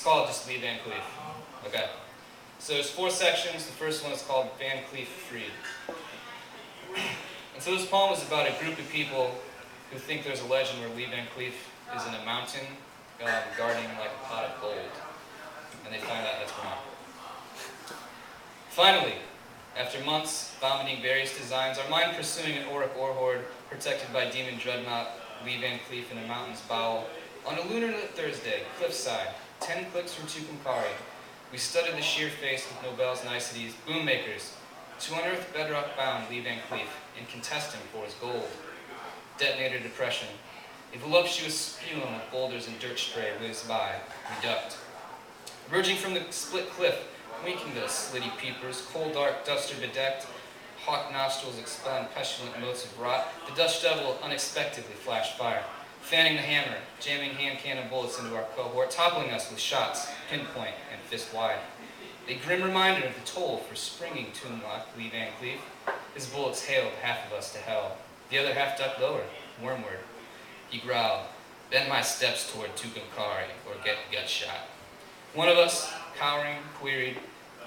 It's called just Lee Van Cleef. Okay. So there's 4 sections. The first one is called Van Cleef Freed. And so this poem is about a group of people who think there's a legend where Lee Van Cleef is in a mountain guarding like a pot of gold. And they find out that's wrong. Finally, after months vomiting various designs, our mind pursuing an auric ore hoard protected by demon dreadnought Lee Van Cleef in a mountain's bowel, on a lunar lit Thursday, cliffside, 10 clicks from Tucumcari, we studied the sheer face with Nobel's niceties, boom makers, to unearth bedrock-bound Lee Van Cleef and contest him for his gold. Detonator depression. A voluptuous spume of boulders and dirt spray whizzed by. We ducked. Emerging from the split cliff, winking those slitty peepers, coal dark duster bedecked, hawk nostrils expelling pestilent motes of rot, the Dutch devil unexpectedly flashed fire, fanning the hammer, jamming hand cannon bullets into our cohort, toppling us with shots, pinpoint and fist wide. A grim reminder of the toll for springing tomb-lock Lee Van Cleef. His bullets hailed half of us to hell. The other half ducked lower, wormward. He growled, "Bend my steps toward Tucumcari or get gut shot." One of us, cowering, queried,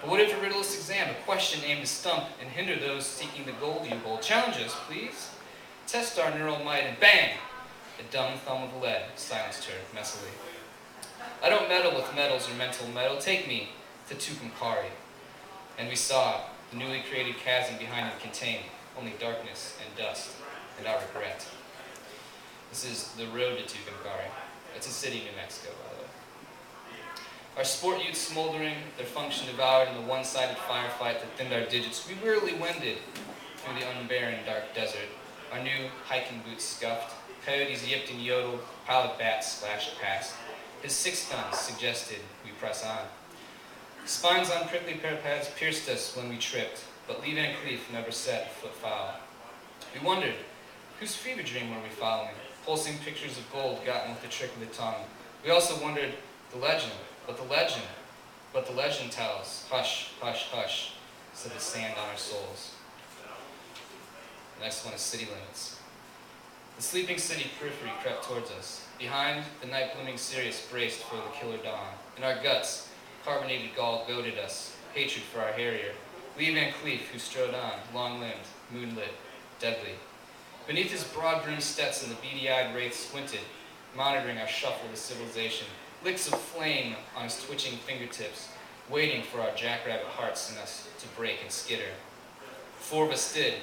"But what if a riddleless exam, a question aimed to stump and hinder those seeking the gold you hold? Challenge us, please. Test our neural might," and bang! The dumb thumb of lead silenced her messily. I don't meddle with metals or mental metal. Take me to Tucumcari. And we saw the newly created chasm behind it contained only darkness and dust and our regret. This is the road to Tucumcari. It's a city, New Mexico, by the way. Our sport youth smoldering, their function devoured in the one-sided firefight that thinned our digits, we wearily wended through the unbarren dark desert. Our new hiking boots scuffed, coyotes yipped and yodeled, pilot bats splashed past. His 6 guns suggested we press on. Spines on prickly parapets pierced us when we tripped, but Lee Van Cleef never set a foot foul. We wondered, whose fever dream were we following? Pulsing pictures of gold gotten with the trick of the tongue. We also wondered, the legend tells, hush, hush, hush, said the sand on our souls. The next one is city limits. The sleeping city periphery crept towards us. Behind, the night-blooming Sirius braced for the killer dawn. In our guts, carbonated gall goaded us, hatred for our harrier, Lee Van Cleef, who strode on, long-limbed, moonlit, deadly. Beneath his broad-brimmed Stetson, the beady-eyed wraith squinted, monitoring our shuffle to civilization, licks of flame on his twitching fingertips, waiting for our jackrabbit hearts in us to break and skitter. 4 of us did,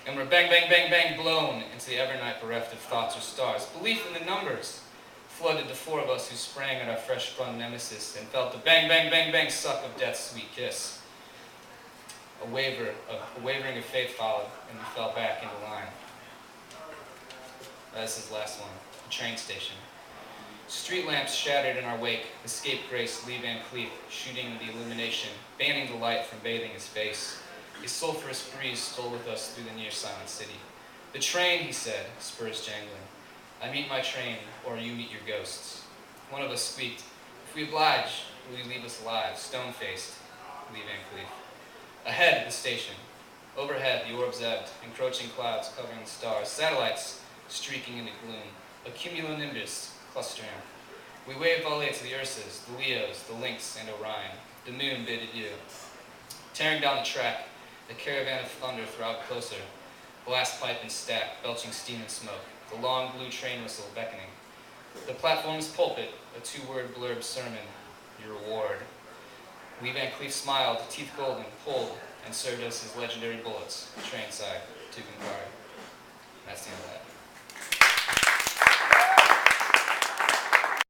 and were bang, bang, bang, bang blown into the evernight bereft of thoughts or stars. Belief in the numbers flooded the 4 of us who sprang at our fresh-sprung nemesis and felt the bang, bang, bang, bang suck of death's sweet kiss. A wavering of faith followed, and we fell back into line. This is the last one, the train station. Street lamps shattered in our wake, the scapegrace Lee Van Cleef shooting the illumination, banning the light from bathing his face. A sulphurous breeze stole with us through the near-silent city. "The train," he said, spurs jangling. "I meet my train, or you meet your ghosts." One of us squeaked, "If we oblige, will you leave us alive, stone-faced, Lee Van Cleef?" Ahead, the station. Overhead, the orbs ebbed, encroaching clouds covering the stars, satellites streaking into gloom, a cumulonimbus clustering. We waved volley to the Ursas, the Leos, the Lynx, and Orion. The moon bid adieu. Tearing down the track, the caravan of thunder throbbed closer, blast pipe and stack, belching steam and smoke, the long blue train whistle beckoning. The platform's pulpit, a 2-word blurb sermon, your reward. Lee Van Cleef smiled, teeth golden, pulled, and served us his legendary bullets, train side, Tucumcari. That's the end of that.